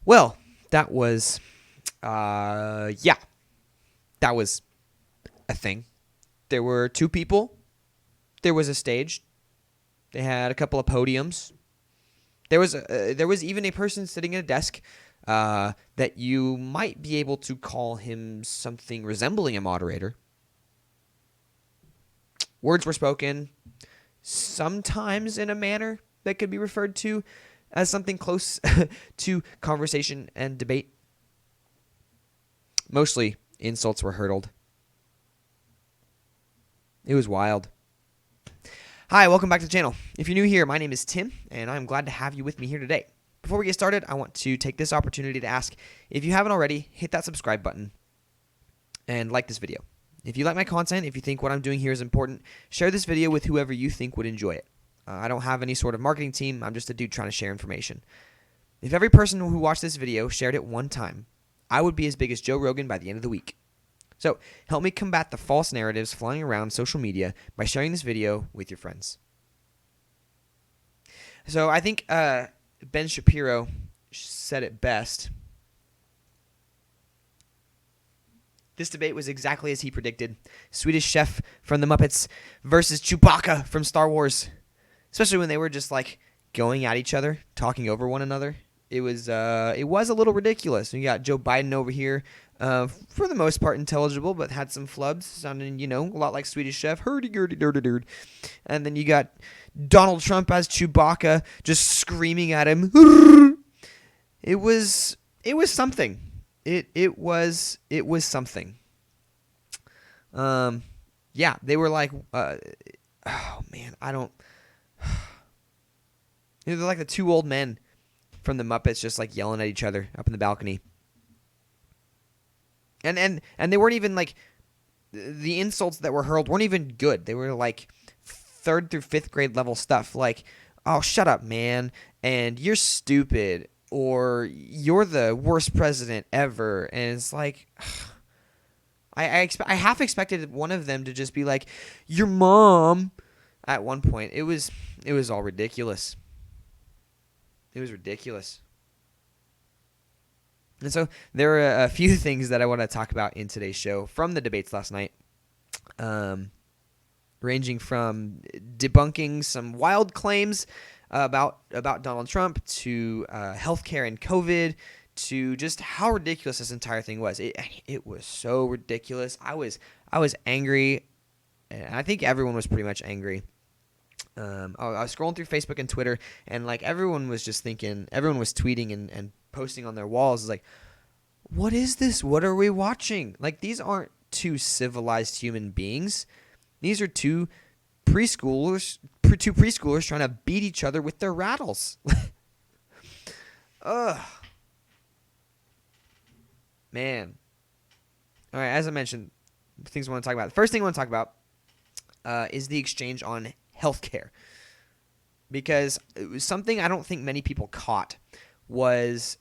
Well, that was, yeah, that was a thing. There were two people. There was a stage. They had a couple of podiums. There was even a person sitting at a desk that you might be able to call him something resembling a moderator. Words were spoken, sometimes in a manner that could be referred to as something close to conversation and debate. Mostly, insults were hurled. It was wild. Hi, welcome back to the channel. If you're new here, my name is Tim, and I'm glad to have you with me here today. Before we get started, I want to take this opportunity to ask, if you haven't already, hit that subscribe button and like this video. If you like my content, if you think what I'm doing here is important, share this video with whoever you think would enjoy it. I don't have any sort of marketing team. I'm just a dude trying to share information. If every person who watched this video shared it one time, I would be as big as Joe Rogan by the end of the week. So help me combat the false narratives flying around social media by sharing this video with your friends. So I think Ben Shapiro said it best. This debate was exactly as he predicted. Swedish Chef from the Muppets versus Chewbacca from Star Wars. Especially when they were just like going at each other, talking over one another. It was a little ridiculous. You got Joe Biden over here, for the most part intelligible, but had some flubs, sounding, a lot like Swedish Chef. Hurdy-gurdy-durdy-durd. And then you got Donald Trump as Chewbacca, just screaming at him. It was something. It was something. Yeah, they were like, oh man, I don't. They're like the two old men from the Muppets, just like yelling at each other up in the balcony. And they weren't even like, the insults that were hurled weren't even good. They were like 3rd through 5th grade level stuff, like, oh, shut up, man, and you're stupid, or you're the worst president ever. And it's like, I half expected one of them to just be like, your mom. At one point, it was all ridiculous. It was ridiculous. And so there are a few things that I want to talk about in today's show from the debates last night, ranging from debunking some wild claims about Donald Trump to healthcare and COVID, to just how ridiculous this entire thing was. It was so ridiculous. I was angry, and I think everyone was pretty much angry. I was scrolling through Facebook and Twitter, and like everyone was tweeting and posting on their walls, like, what is this? What are we watching? Like, these aren't two civilized human beings. These are two preschoolers trying to beat each other with their rattles. Ugh. Man. All right, as I mentioned, things I want to talk about. The first thing I want to talk about is the exchange on healthcare, because it was something I don't think many people caught, was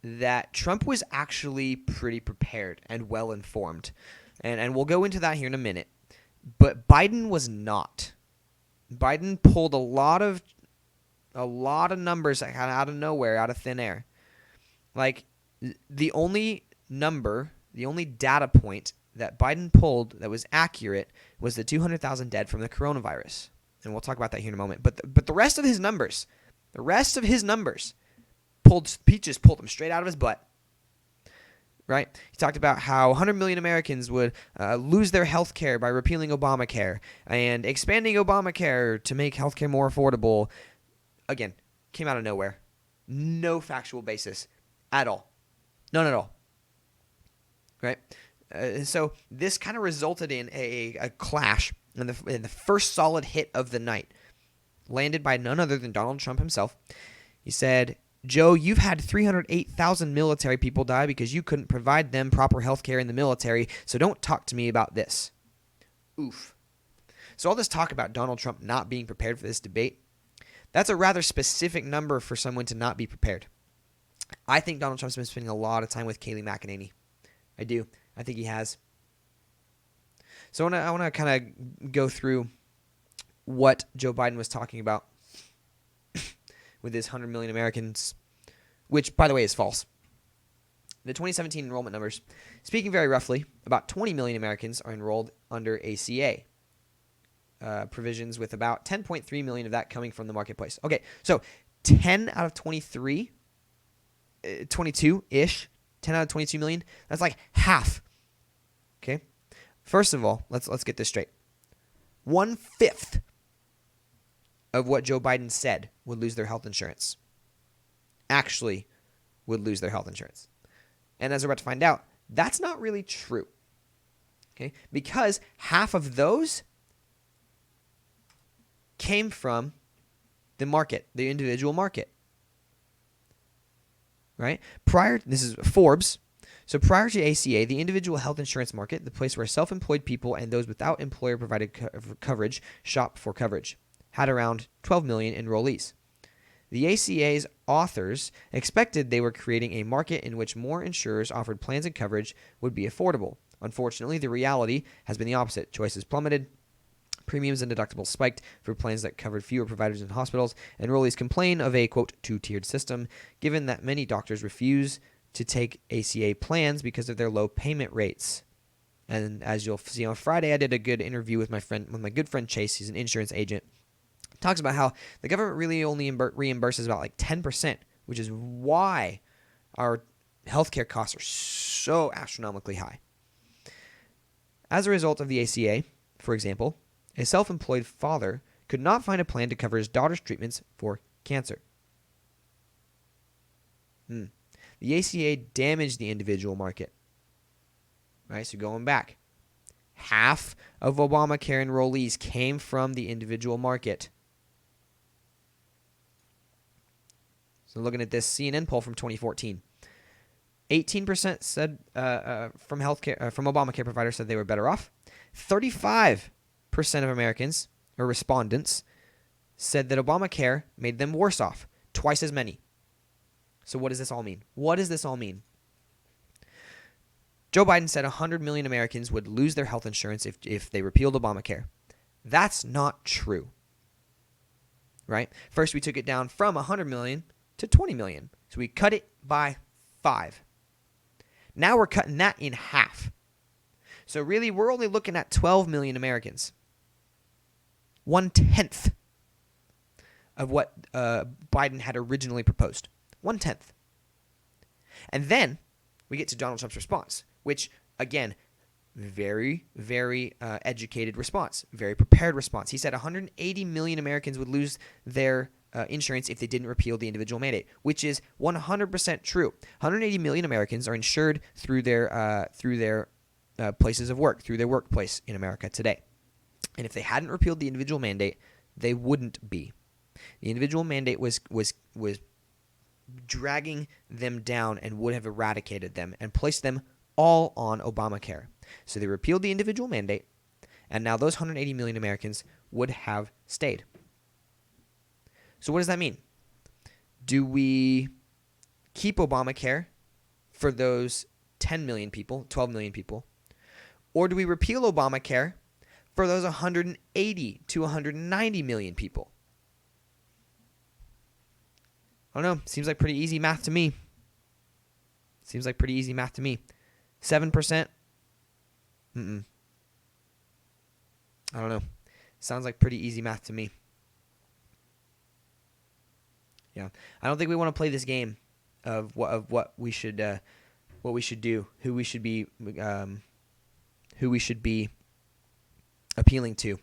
that Trump was actually pretty prepared and well informed, and we'll go into that here in a minute. But Biden was not. Biden pulled a lot of numbers out of nowhere, out of thin air. Like, the only data point that Biden pulled that was accurate was the 200,000 dead from the coronavirus. And we'll talk about that here in a moment. But the rest of his numbers, Pete just pulled them straight out of his butt. Right? He talked about how 100 million Americans would lose their health care by repealing Obamacare and expanding Obamacare to make health care more affordable. Again, came out of nowhere. No factual basis at all. None at all. Right? So this kind of resulted in a clash in the first solid hit of the night, landed by none other than Donald Trump himself. He said, Joe, you've had 308,000 military people die because you couldn't provide them proper health care in the military, so don't talk to me about this. Oof. So all this talk about Donald Trump not being prepared for this debate, that's a rather specific number for someone to not be prepared. I think Donald Trump's been spending a lot of time with Kayleigh McEnany. I do. I think he has. So I want to kind of go through what Joe Biden was talking about with his 100 million Americans, which, by the way, is false. The 2017 enrollment numbers, speaking very roughly, about 20 million Americans are enrolled under ACA provisions, with about 10.3 million of that coming from the marketplace. Okay, so 10 out of 23, 22-ish, 10 out of 22 million, that's like half. Okay, first of all, let's get this straight. 1/5 of what Joe Biden said would lose their health insurance actually would lose their health insurance. And as we're about to find out, that's not really true. Okay? Because half of those came from the market, the individual market. Right? This is Forbes. So prior to ACA, the individual health insurance market, the place where self-employed people and those without employer-provided coverage shop for coverage, had around 12 million enrollees. The ACA's authors expected they were creating a market in which more insurers offered plans and coverage would be affordable. Unfortunately, the reality has been the opposite. Choices plummeted, premiums and deductibles spiked for plans that covered fewer providers and hospitals. Enrollees complain of a, quote, two-tiered system, given that many doctors refuse to take ACA plans because of their low payment rates. And as you'll see on Friday, I did a good interview with my good friend Chase. He's an insurance agent. Talks about how the government really only reimburses about like 10%, which is why our healthcare costs are so astronomically high. As a result of the ACA, for example, a self-employed father could not find a plan to cover his daughter's treatments for cancer. The ACA damaged the individual market. Right, so going back, half of Obamacare enrollees came from the individual market. So looking at this CNN poll from 2014, 18% said from Obamacare providers said they were better off. 35% of Americans or respondents said that Obamacare made them worse off. Twice as many. So what does this all mean? What does this all mean? Joe Biden said 100 million Americans would lose their health insurance if they repealed Obamacare. That's not true. Right? First, we took it down from 100 million to 20 million. So we cut it by 5. Now we're cutting that in half. So really, we're only looking at 12 million Americans. 1/10 of what Biden had originally proposed. 1/10. And then we get to Donald Trump's response, which, again, very, very educated response, very prepared response. He said 180 million Americans would lose their insurance if they didn't repeal the individual mandate, which is 100% true. 180 million Americans are insured through their places of work, through their workplace in America today. And if they hadn't repealed the individual mandate, they wouldn't be. The individual mandate was dragging them down and would have eradicated them and placed them all on Obamacare. So they repealed the individual mandate, and now those 180 million Americans would have stayed. So what does that mean? Do we keep Obamacare for those 10 million people, 12 million people, or do we repeal Obamacare for those 180 to 190 million people? I don't know. Seems like pretty easy math to me. 7%? I don't know. Sounds like pretty easy math to me. Yeah. I don't think we want to play this game of what we should do, who we should be appealing to.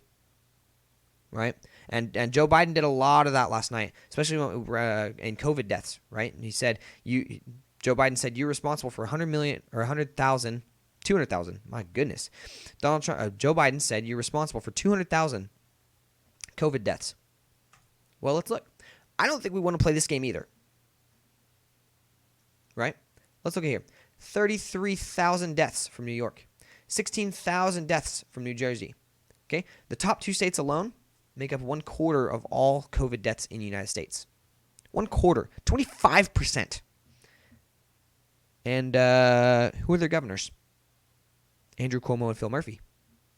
Right? And Joe Biden did a lot of that last night, especially in COVID deaths, right? And he said, Joe Biden said, you're responsible for 100 million or 100,000, 200,000. My goodness. Joe Biden said, you're responsible for 200,000 COVID deaths. Well, let's look. I don't think we want to play this game either. Right? Let's look at here. 33,000 deaths from New York. 16,000 deaths from New Jersey. Okay? The top 2 states alone make up 1/4 of all COVID deaths in the United States. 1/4. 25%. And who are their governors? Andrew Cuomo and Phil Murphy.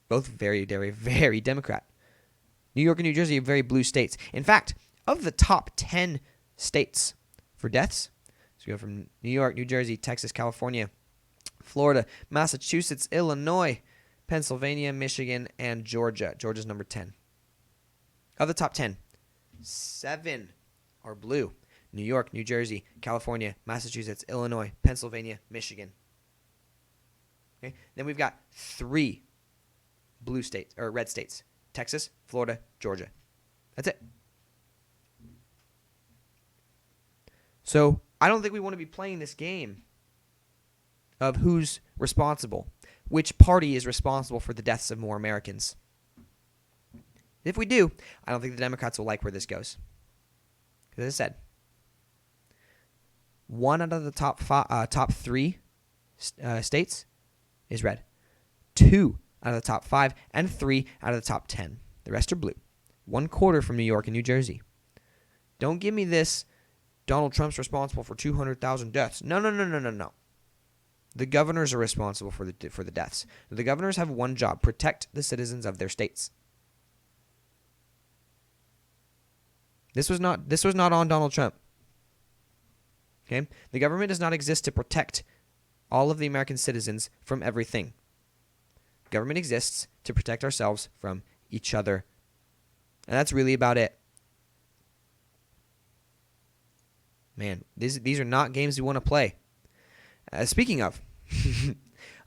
Both very, very, very Democrat. New York and New Jersey are very blue states. In fact, of the top 10 states for deaths, So we go from New York, New Jersey, Texas, California, Florida, Massachusetts, Illinois, Pennsylvania, Michigan, and Georgia. Georgia's number 10. Of the top 10, 7 are blue. New York, New Jersey, California, Massachusetts, Illinois, Pennsylvania, Michigan. Okay? Then we've got 3 blue states or red states. Texas, Florida, Georgia. That's it. So I don't think we want to be playing this game of who's responsible. Which party is responsible for the deaths of more Americans? If we do, I don't think the Democrats will like where this goes. As I said, 1 out of the top 3 states is red. 2 out of the top 5 and 3 out of the top 10. The rest are blue. 1/4 from New York and New Jersey. Don't give me this, Donald Trump's responsible for 200,000 deaths. No. The governors are responsible for the deaths. The governors have one job: protect the citizens of their states. This was not on Donald Trump. Okay? The government does not exist to protect all of the American citizens from everything. Government exists to protect ourselves from each other. And that's really about it. Man, these are not games we want to play. Speaking of,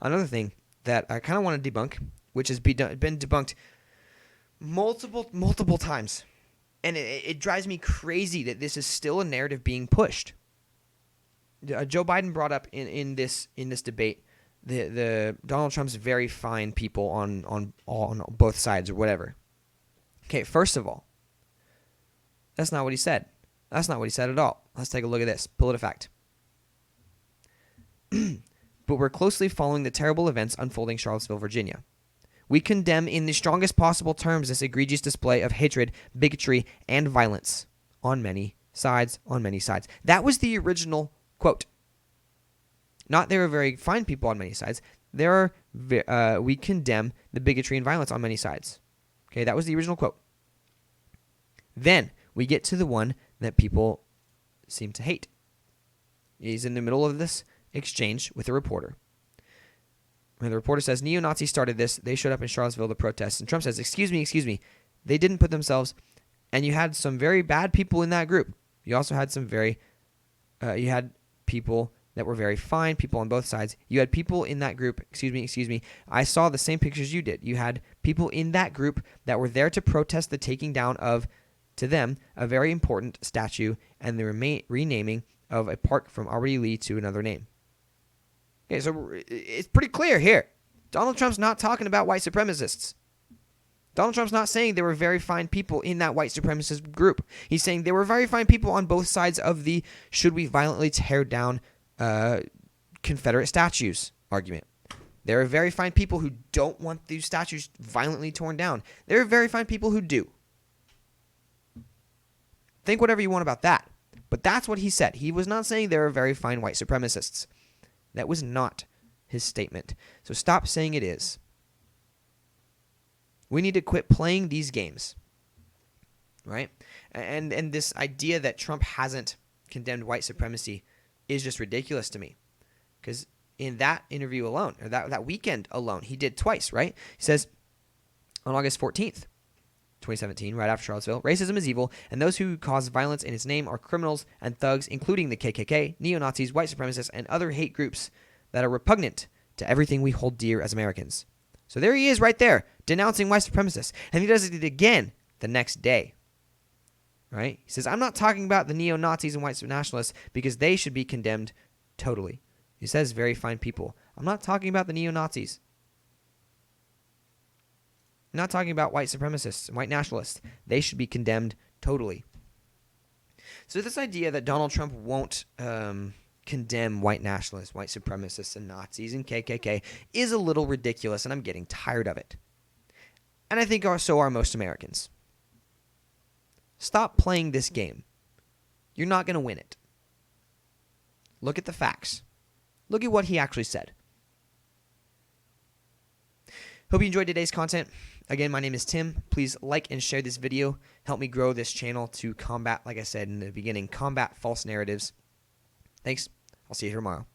another thing that I kind of want to debunk, which has been debunked multiple times, and it drives me crazy that this is still a narrative being pushed. Joe Biden brought up in this debate the Donald Trump's very fine people on both sides or whatever. Okay, first of all, that's not what he said. That's not what he said at all. Let's take a look at this. PolitiFact. But we're closely following the terrible events unfolding in Charlottesville, Virginia. We condemn in the strongest possible terms this egregious display of hatred, bigotry, and violence on many sides. That was the original quote. Not there are very fine people on many sides. We condemn the bigotry and violence on many sides. Okay, that was the original quote. Then we get to the one that people seem to hate. He's in the middle of this exchange with a reporter. And the reporter says, neo-Nazis started this. They showed up in Charlottesville to protest. And Trump says, excuse me. They didn't put themselves. And you had some very bad people in that group. You also had some you had people that were very fine, people on both sides. You had people in that group, excuse me. I saw the same pictures you did. You had people in that group that were there to protest the taking down of, to them, a very important statue and the renaming of a park from Albert Lee to another name. Okay, so it's pretty clear here. Donald Trump's not talking about white supremacists. Donald Trump's not saying there were very fine people in that white supremacist group. He's saying there were very fine people on both sides of the should we violently tear down Confederate statues argument. There are very fine people who don't want these statues violently torn down. There are very fine people who do. Think whatever you want about that. But that's what he said. He was not saying there are very fine white supremacists. That was not his statement. So stop saying it is. We need to quit playing these games. Right? And this idea that Trump hasn't condemned white supremacy is just ridiculous to me. Because in that interview alone, or that weekend alone, he did twice, right? He says on August 14th, 2017, right after Charlottesville, racism is evil, and those who cause violence in its name are criminals and thugs, including the KKK, neo-Nazis, white supremacists, and other hate groups that are repugnant to everything we hold dear as Americans. So there he is right there, denouncing white supremacists. And he does it again the next day. Right? He says, I'm not talking about the neo-Nazis and white nationalists because they should be condemned totally. He says very fine people. I'm not talking about the neo-Nazis. I'm not talking about white supremacists and white nationalists. They should be condemned totally. So this idea that Donald Trump won't condemn white nationalists, white supremacists, and Nazis and KKK is a little ridiculous, and I'm getting tired of it. And I think so are most Americans. Stop playing this game. You're not going to win it. Look at the facts. Look at what he actually said. Hope you enjoyed today's content. Again, my name is Tim. Please like and share this video. Help me grow this channel to combat, like I said in the beginning, combat false narratives. Thanks. I'll see you tomorrow.